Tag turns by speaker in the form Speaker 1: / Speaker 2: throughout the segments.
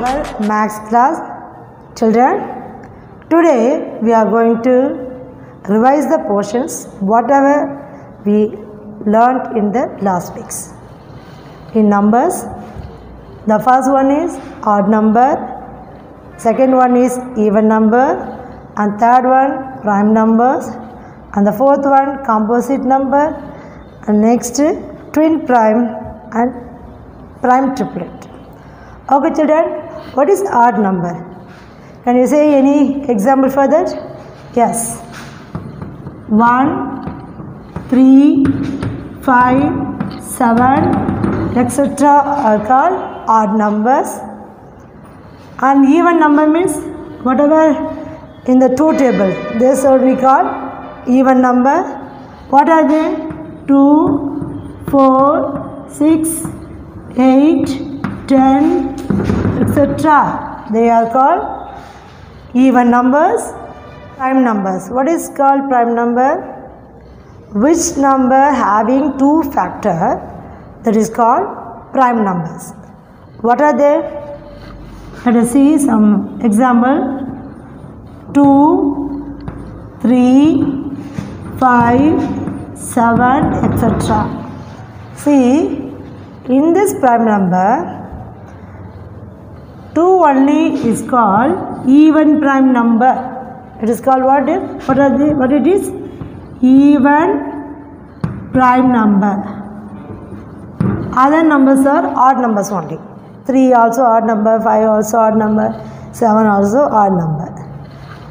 Speaker 1: our maths class. Children, today we are going to revise the portions whatever we learnt in the last weeks. In numbers, the first one is odd number, second one is even number, and third one prime numbers, and the fourth one composite number, and next twin prime and prime triplet. Okay children, what is odd number? Can you say any example for that? Yes. 1, 3, 5, 7, etc. are called odd numbers. And even number means whatever in the two table, this would be called even number. What are they? 2, 4, 6, 8, 10, etc. They are called even numbers. Prime numbers. What is called prime number? Which number having two factor, that is called prime numbers. What are they? Let us see some example. 2, 3, 5, 7, etc. See, in this prime number, 2 only is called even prime number. It is called what it is? Even prime number. Other numbers are odd numbers only. 3 also odd number, 5 also odd number, 7 also odd number.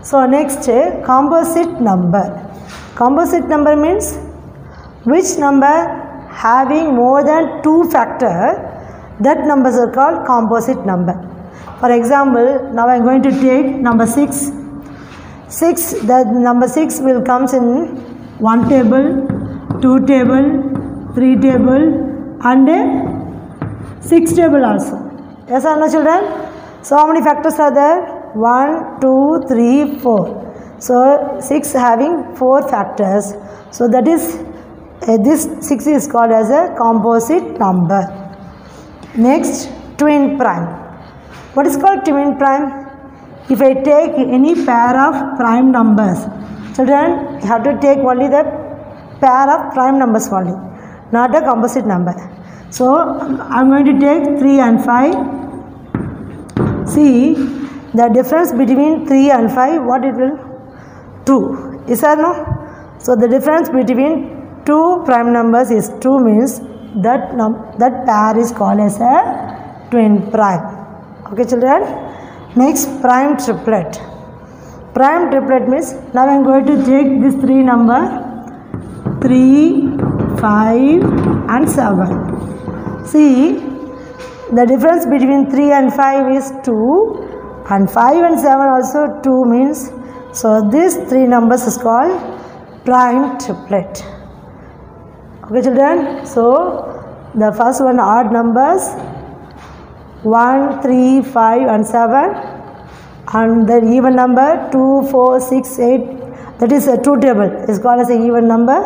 Speaker 1: So next, composite number. Composite number means which number having more than two factor, that numbers are called composite number. For example, now I am going to take number 6. The number 6 will comes in 1 table, 2 table, 3 table and 6 table also. Yes or no children? So how many factors are there? 1, 2, 3, 4. So 6 having 4 factors. So that is this 6 is called as a composite number. Next, twin prime. What is called twin prime? If I take any pair of prime numbers, children, you have to take only the pair of prime numbers only, not a composite number. So I am going to take 3 and 5. See, the difference between 3 and 5, what it will? 2. Is that no? So the difference between two prime numbers is 2, means that pair is called as a twin prime. Okay children? Next, prime triplet. Prime triplet means, now I am going to take this 3 number, 3, 5 and 7. See, the difference between 3 and 5 is 2, and 5 and 7 also 2 means, so these 3 numbers is called prime triplet. Okay children, so the first one odd numbers 1, 3, 5 and 7, and the even number 2, 4, 6, 8, that is a 2 table is called as an even number.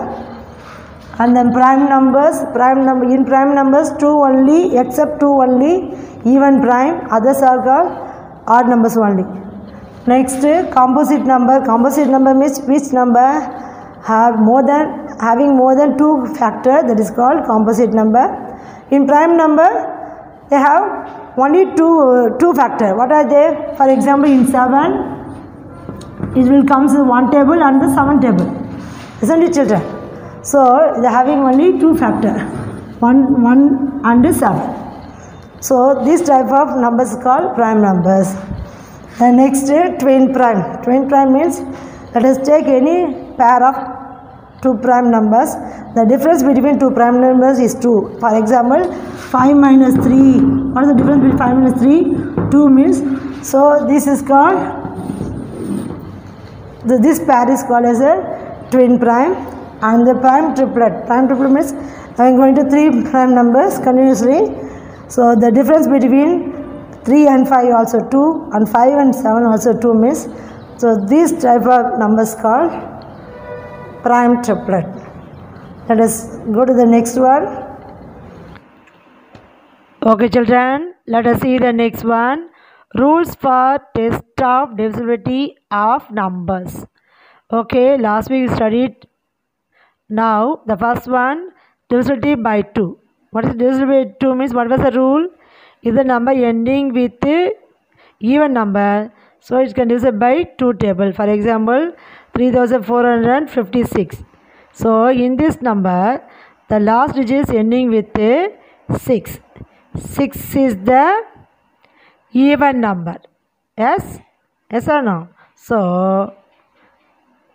Speaker 1: And then prime numbers, in prime numbers 2 only, except 2 only even prime, others are called odd numbers only. Next, composite number. Composite number means which number having more than 2 factor, that is called composite number. In prime number, they have only two factor. What are they? For example, in 7, it will come to 1 table and the 7 table. Isn't it children? So they are having only 2 factor, 1 and 7. So this type of numbers is called prime numbers. The next, twin prime. Twin prime means, let us take any pair of 2 prime numbers. The difference between 2 prime numbers is 2. For example, 5 minus 3. What is the difference between 5 minus 3? 2 means. So this is called, this pair is called as a twin prime. And the prime triplet. Prime triplet means I am going to 3 prime numbers continuously. So the difference between 3 and 5 also 2, and 5 and 7 also 2 means. So this type of numbers called prime triplet. Let us go to the next one. Okay children, let us see the next one. Rules for test of divisibility of numbers. Okay, last week we studied. Now the first one, divisibility by 2. What is divisibility by 2 means? What was the rule? If the number ending with even number, so it can divide by 2 table. For example, 3456. So in this number, the last digit is ending with 6. 6 is the even number. Yes? Yes or no? So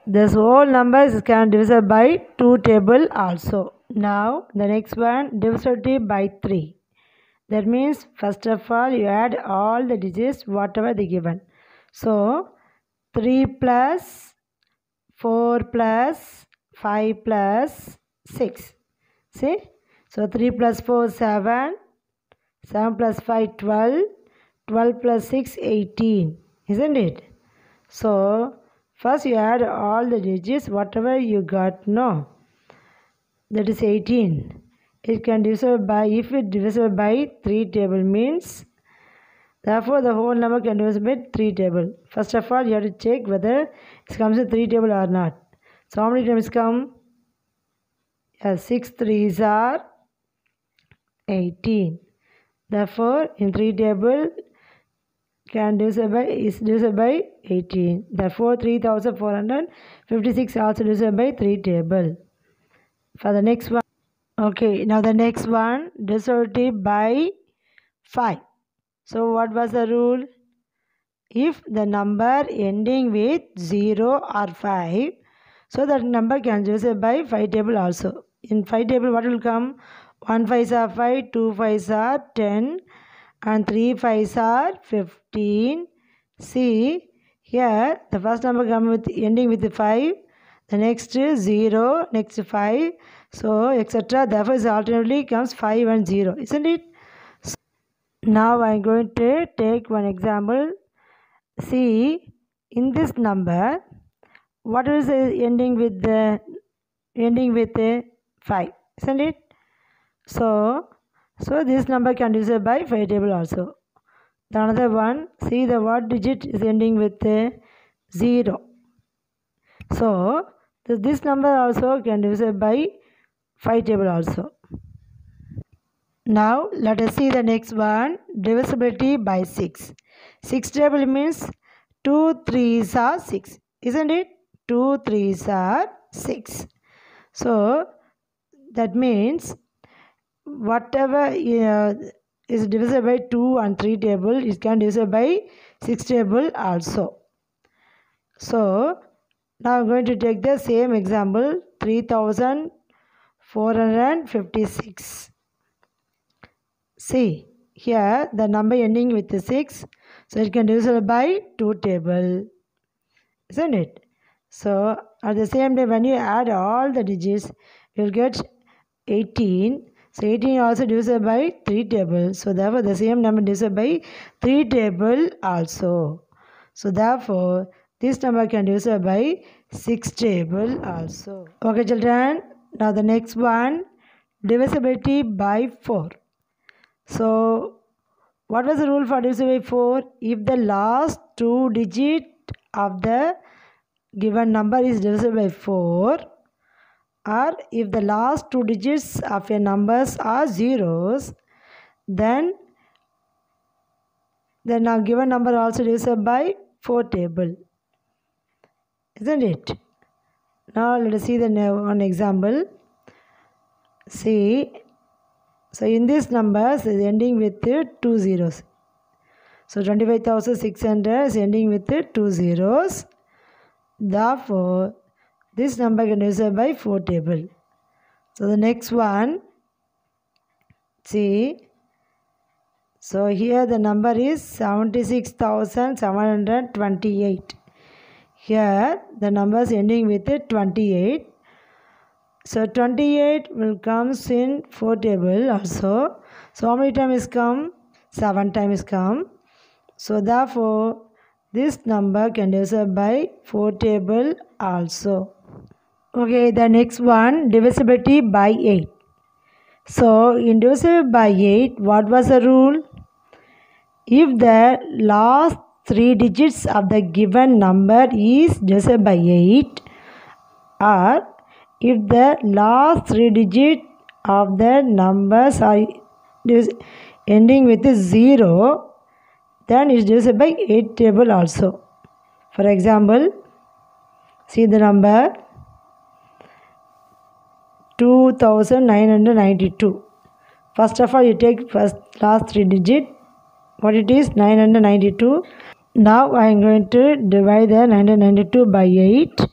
Speaker 1: this whole numbers can divide by 2 table also. Now the next one, divisibility by 3. That means first of all you add all the digits whatever they given. So 3 plus 4 plus 5 plus 6. See? So 3 plus 4 7, 7 plus 5 12, 12 plus 6 18. Isn't it? So first you add all the digits whatever you got, no, that is 18. It can divisible by, if it divisible by 3 table means, therefore the whole number can divisible by 3 table. First of all you have to check whether it comes in 3 table or not. So how many times come? Yes, 6 3s are 18. Therefore in 3 table can divisible by, is divisible by 18. Therefore 3456 also divisible by 3 table. For the next one, okay, now the next one, divisibility by 5. So what was the rule? If the number ending with 0 or 5, so that number can divisible by 5 table also. In 5 table what will come? 1 5s are 5, 2 5s are 10 and 3 5s are 15. See, here the first number comes with ending with 5, the next is 0, next 5, so etc. Therefore it alternately comes 5 and 0, isn't it? So, now I am going to take one example. See, in this number, what is ending with 5, isn't it? So this number can divisible by 5 table also. The another one, see the what digit is ending with 0. So this number also can divisible by 5 table also. Now let us see the next one, divisibility by 6. 6 table means 2 3s are 6, isn't it? 2 3s are 6. So that means whatever is divisible by 2 and 3 table, it can divisible by 6 table also. So now I am going to take the same example, 3456. See, here the number ending with 6, so it can divisible by 2 table, isn't it? So at the same time when you add all the digits, you will get 18. So 18 also divisible by 3 table. So therefore the same number divisible by 3 table also. So therefore this number can divisible by 6 table also. Okay children, now the next one, divisibility by 4. So what was the rule for divisible by 4? If the last 2 digit of the given number is divisible by 4, or if the last 2 digits of a numbers are zeros, then our given number also divisible by 4 table, isn't it? Now let us see the one example. See, so in this numbers is ending with 2 zeros. So 25,600 is ending with 2 zeros. Therefore this number can be divisible by 4 table. So the next one, see, so here the number is 76,728. Here the numbers ending with 28. So 28 will comes in 4 table also. So how many times come? 7 times come. So therefore this number can be divisible by 4 table also. Okay, the next one, divisibility by 8. So in divisible by 8, what was the rule? if the last three digits of the given number is divisible by 8, or if the last three digits of the numbers are ending with 0, then it is divisible by 8 table also. For example, see the number 2992. First of all, you take last three digit. What it is? 992. Now I am going to divide the 992 by 8.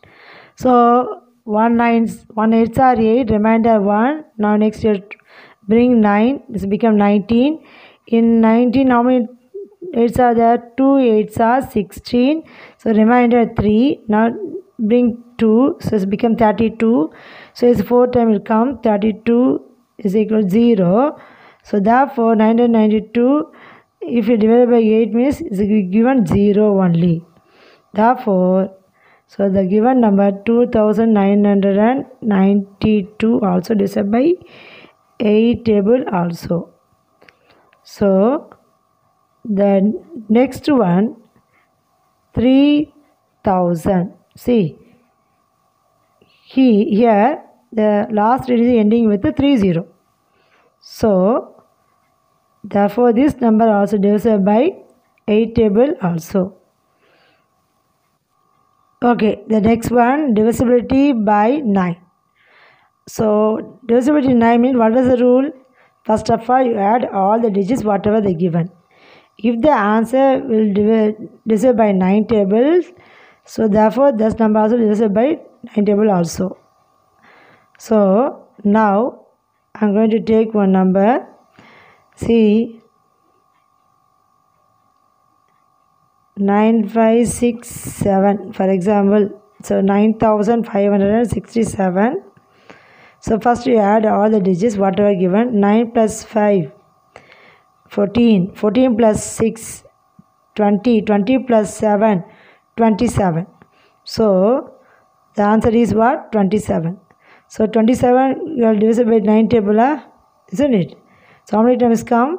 Speaker 1: So 1 8s are 8, remainder 1. Now next you bring 9. This become 19. In 19, how many 8s are there? 2 8s are 16. So remainder 3. Now bring 2. So it's become 32. So it's 4 times will come. 32 is equal to 0. So therefore 992, if you divide by 8 means it's given 0 only. Therefore, so the given number 2992 also divisible by 8 table also. So the next one 3000. See here the last digit is ending with a 30. So therefore this number also divisible by 8 table also. Okay, the next one, divisibility by 9. So divisibility 9 means, what was the rule? First of all, you add all the digits whatever they given. If the answer will divisible by 9 tables, so therefore this number also divisible by 9 table also. So now I am going to take one number. See, 9567 for example. So 9567. So first you add all the digits whatever given. 9 plus 5 14, 14 plus 6 20, 20 plus 7 27. So the answer is what? 27. So 27 you will divide by 9 table, isn't it? So how many times come?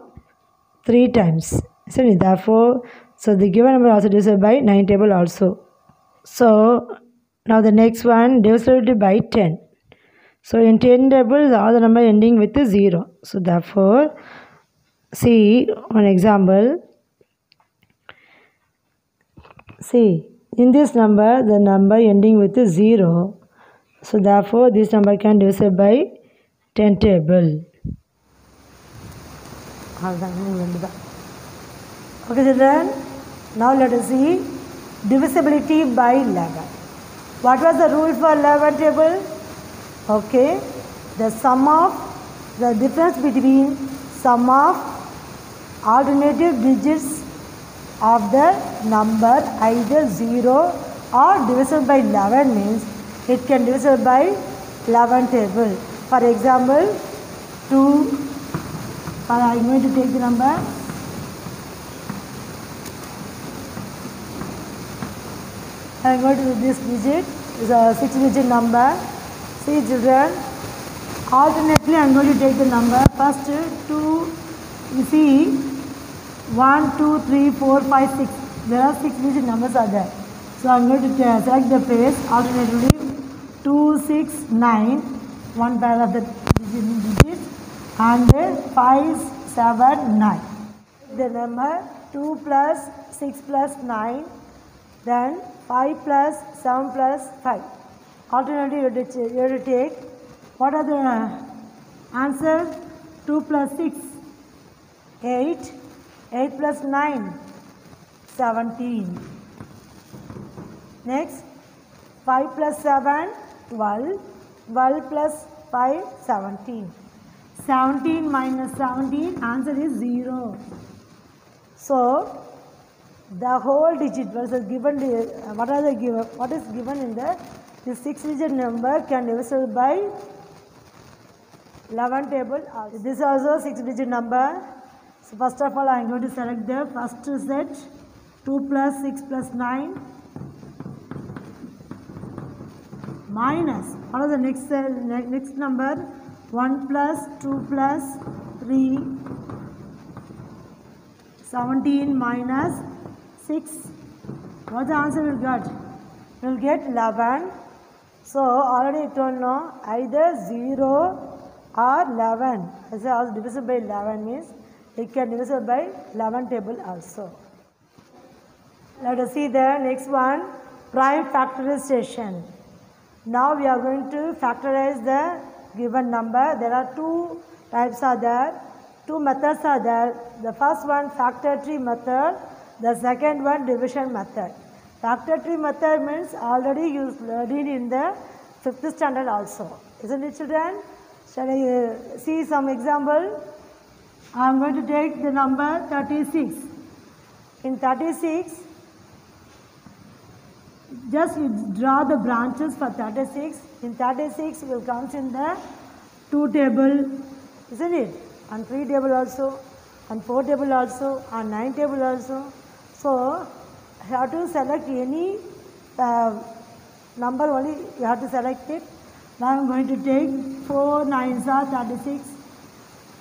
Speaker 1: 3 times, isn't it? Therefore, so the given number also divisible by 9 table also. So now the next one, divisibility by 10. So in 10 tables all the number ending with 0. So therefore, see one example. See, in this number the number ending with 0. So therefore this number can divisible by 10 table. Okay children, now let us see divisibility by 11. What was the rule for 11 table? Okay, the sum of the difference between sum of alternative digits of the number either 0 or divisible by 11 means it can divisible by 11 table. For example, 2. I am going to take the number. I am going to do this digit. It's a 6-digit number. See children, alternately I am going to take the number. First 2, you see 1, 2, 3, 4, 5, 6. There are 6-digit numbers are there. So I am going to select the place alternatively 2, 6, 9. One pair of the digits. And 5, 7, 9. The number 2 plus 6 plus 9, then 5 plus 7 plus 5. Alternatively, you have to take, what are the answer? 2 plus 6, 8, 8 plus 9, 17. Next, 5 plus 7, 12, 12 plus 5, 17. 17 minus 17, answer is 0. So, the whole digit was given, what is given in the 6-digit number can divisible by 11 table. This is also 6-digit number. So, first of all, I am going to select the first set, 2 plus 6 plus 9 minus, what is the next number? 1 plus 2 plus 3, 17 minus 6. What's the answer we'll get? We'll get 11. So already I told no, either 0 or 11. As also divisible by 11 means it can divisible by 11 table also. Let us see the next one, prime factorization. Now we are going to factorize the given number. There are two types are there, two methods are there. The first one factor tree method, the second one division method. Factor tree method means already you studied in the 5th standard also. Isn't it, children? Shall I see some example? I am going to take the number 36. In 36, just you draw the branches for 36. In 36 will comes in the 2 table, isn't it? And 3 table also, and 4 table also, and 9 table also. So you have to select any number only, you have to select it. Now I am going to take 4 9s are 36.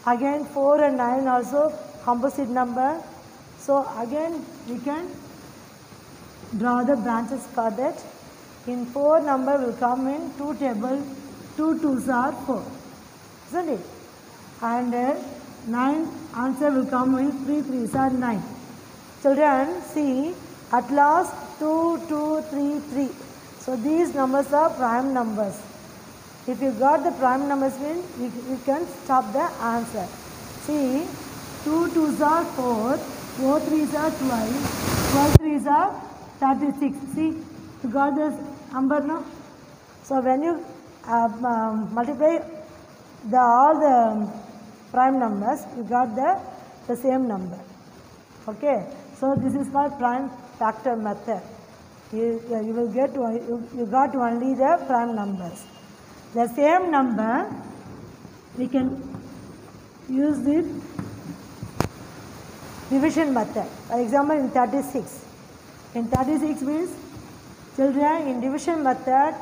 Speaker 1: Again 4 and 9 also composite number. So again we can draw the branches for that. In 4 number will come in 2 table, 2 2s are 4, isn't it? And 9 answer will come in 3 3s are 9. Children, see, at last 2 2 3 3. So these numbers are prime numbers. If you got the prime numbers means you can stop the answer. See, 2 2s are 4, 4 3s are 12, 12 3s are 36. See, you got this number now? So when you multiply all the prime numbers, you got the same number. Okay. So this is called prime factor method. You will get you got only the prime numbers. The same number we can use the division method. For example, in 36. In 36 means, children, in division method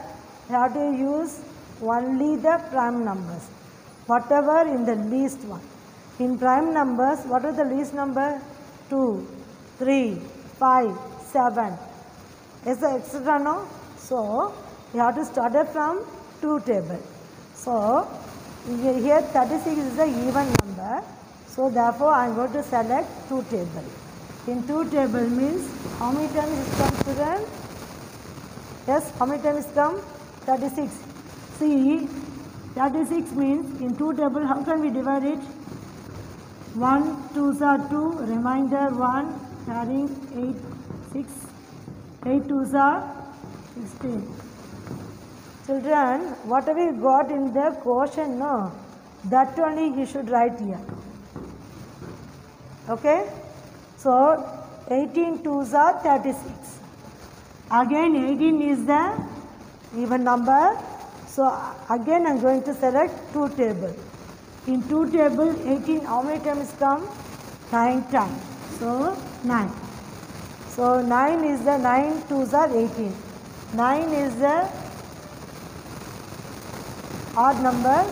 Speaker 1: you have to use only the prime numbers, whatever in the least one. In prime numbers, what is the least number? 2, 3, 5, 7, etc. No? So you have to start it from 2 table. So here 36 is the even number. So therefore I am going to select 2 table. In 2 table means how many times it comes, children? Yes, how many times it comes? 36. See, 36 means in 2 table how can we divide it? 1 2s are 2, remainder 1, carrying 8 6, 8 2s are 16. Children, whatever you got in the quotient, no, that only you should write here. Okay? So 18 2s are 36. Again 18 is the even number. So again I am going to select 2 table. In 2 table 18 how many times come? 9 times. So 9. So 9 is the 9 2s are 18. 9 is the odd number.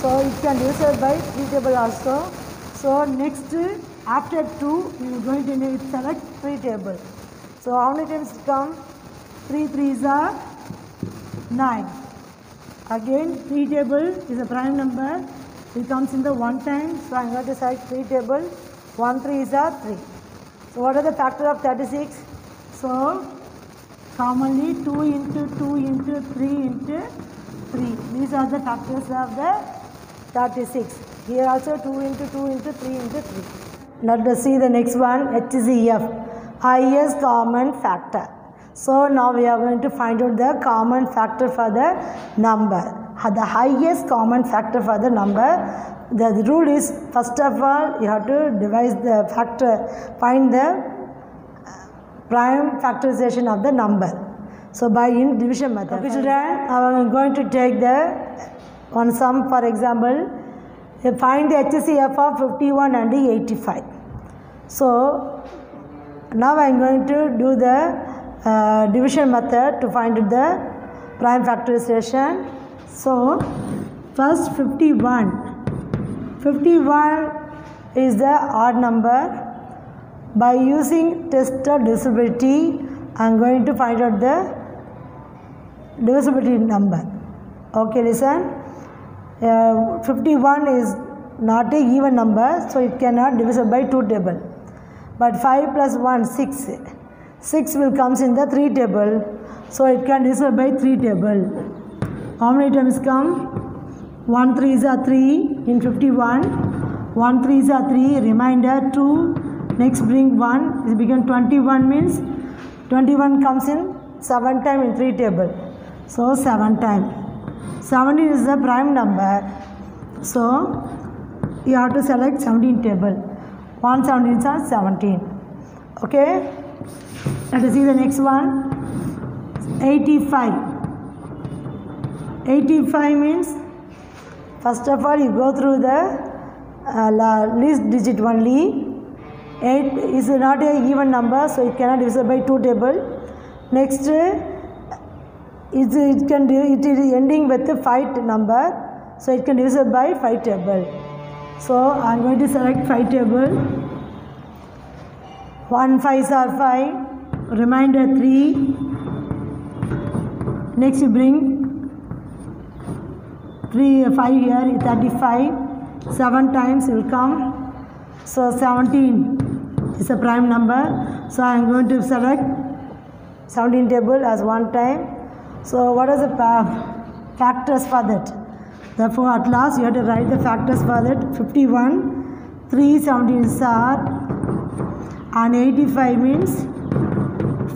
Speaker 1: So it can divide by 3 table also. So next after 2 you are going to select 3 table. So how many times it come? 3 3s are 9. Again 3 table is a prime number. It comes in the 1 time. So I am going to select 3 table. 1 3s are 3. So what are the factor of 36? So commonly 2 into 2 into 3 into 3. These are the factors of the 36. Here also 2 into 2 into 3 into 3. Let us see the next one, HCF, highest common factor. So now we are going to find out the common factor for the number. The highest common factor for the number. The rule is, first of all, you have to devise the factor, find the prime factorization of the number. So by in division method. Okay, children, I am going to take the one sum. For example, find the HCF of 51 and 85. So now I am going to do the division method to find the prime factorization. So first 51. 51 is the odd number. By using test of divisibility, I am going to find out the divisibility number. Okay, listen. 51 is not a even number, so it cannot divisible by 2 table. But 5 plus 1, 6. 6 will comes in the 3 table, so it can divisible by 3 table. How many times come? 1 3s are 3 in 51. 1 3s are 3. Remainder 2. Next bring 1. It become 21 means 21 comes in 7 times in 3 table. So 7 times. 17 is the prime number. So you have to select 17 table. 1 17 is 17. Okay. Let us see the next one. 85. 85 means, first of all you go through the least digit only. 8 is not a even number, so it cannot divisible by 2 table. Next, it is ending with a 5 number, so it can divisible by 5 table. So I am going to select 5 table. 1 5s are 5. Remainder 3. Next you bring 5 here, 35. 7 times will come. So 17 is a prime number. So I am going to select 17 table as 1 time. So what are the factors for that? Therefore at last you have to write the factors for that. 51, 3 17s are, and 85 means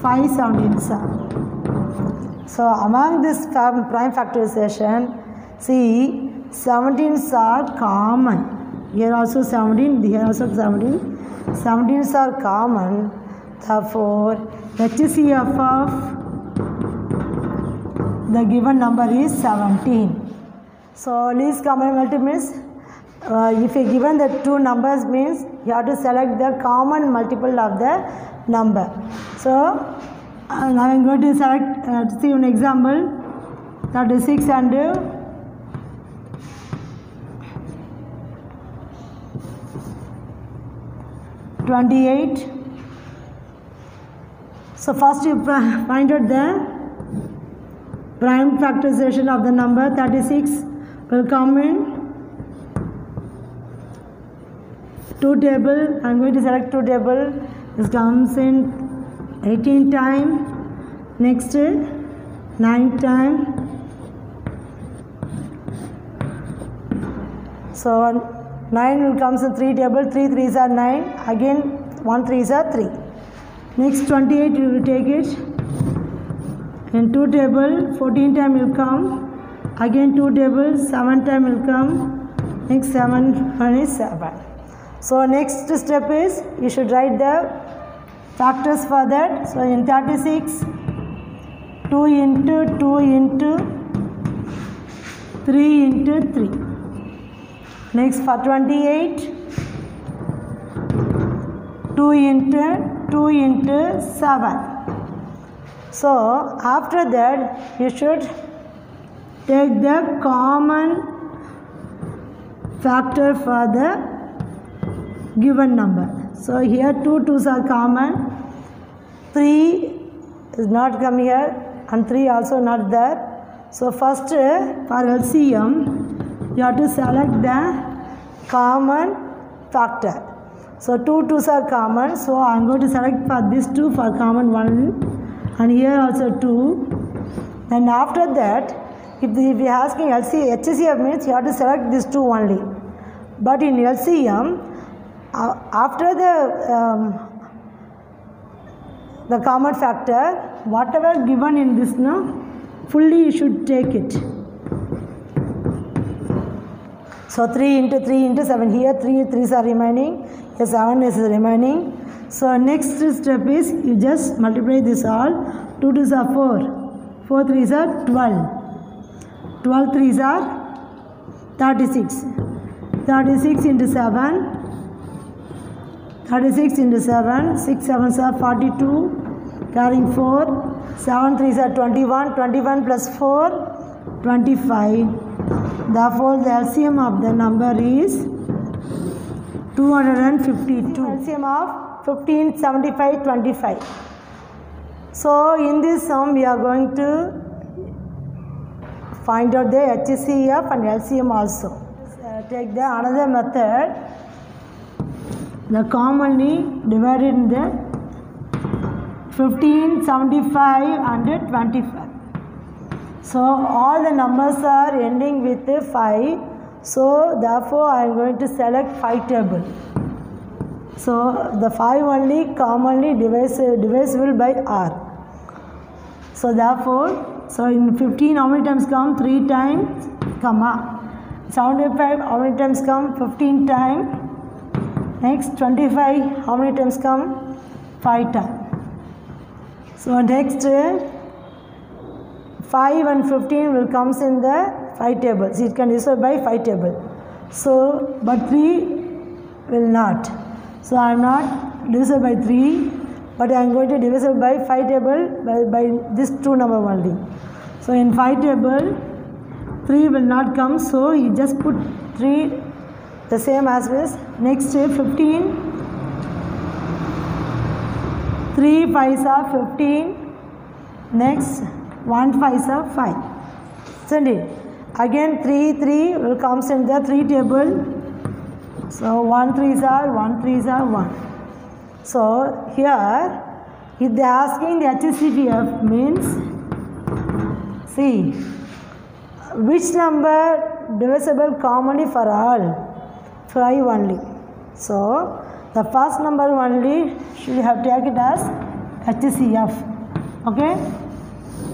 Speaker 1: 5 17s are. So among this prime factorization, see, 17s are common. Here also 17, here also 17. 17s are common. Therefore, HCF of the given number is 17. So, least common multiple means, if you given the 2 numbers means, you have to select the common multiple of the number. So, now I am going to select, see an example, 36 and 28. So first you find out the prime factorization of the number. 36 will come in 2 table. I am going to select 2 table. This comes in 18 time. Next 9 time. So 9 will comes in 3 table. 3 3s are 9. Again 1 3s are 3. Next 28 you will take it in 2 table. 14 time will come. Again 2 table. 7 time will come. Next 7 1 is 7. So next step is you should write the factors for that. So in 36, 2 into 2 into 3 into 3. Next for 28, 2 into 2 into 7. So after that you should take the common factor for the given number. So here 2 2s are common, 3 is not come here and 3 also not there. So first for LCM you have to select the common factor. So 2 2s are common, so I am going to select for this 2 for common 1 and here also 2. Then after that if you are asking HCF means you have to select this 2 only. But in LCM after the common factor, whatever given in this fully you should take it. So 3 into 3 into 7, here 3 3s are remaining, here 7 is remaining. So next step is you just multiply this all. 2 2s are 4, 4 3s are 12, 12 3s are 36, 36 into 7, 36 into 7, 6 7s are 42, carrying 4, 7 3s are 21, 21 plus 4, 25. Therefore, the LCM of the number is 252. LCM of 15, 75, 25. So in this sum we are going to find out the HCF and LCM also. Take the another method. The commonly divided in the 15, 75 and 25. So all the numbers are ending with 5. So therefore I am going to select 5 table. So the 5 only commonly divisible by R. So therefore, so in 15 how many times come? 3 times, comma. 75 how many times come? 15 times. Next 25 how many times come? 5 times. So next 5 and 15 will comes in the 5 tables. It can divide by 5 table. So but 3 will not. So I am not divisible by 3, but I am going to divisible by 5 table by this 2 number only. So in 5 table 3 will not come. So you just put 3 the same as this. Next 15. 3 5s are 15. Next 1 5s are 5. Isn't it? Again 3 will comes in the 3 table. So 1 3s are 1 3s are 1. So here if they are asking the HCF means, see which number divisible commonly for all? 5 only. So the first number only should have taken it as HCF. Okay.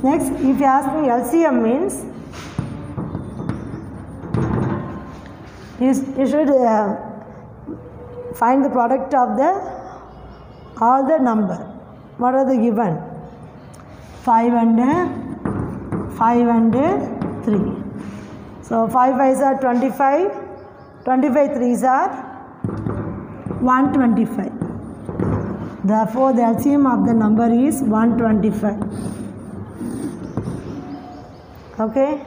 Speaker 1: Next, if you ask me LCM means, you should find the product of all the number. What are the given? 5 and 3. So 5 5s are 25. 25 3s are 125. Therefore, the LCM of the number is 125. Okay.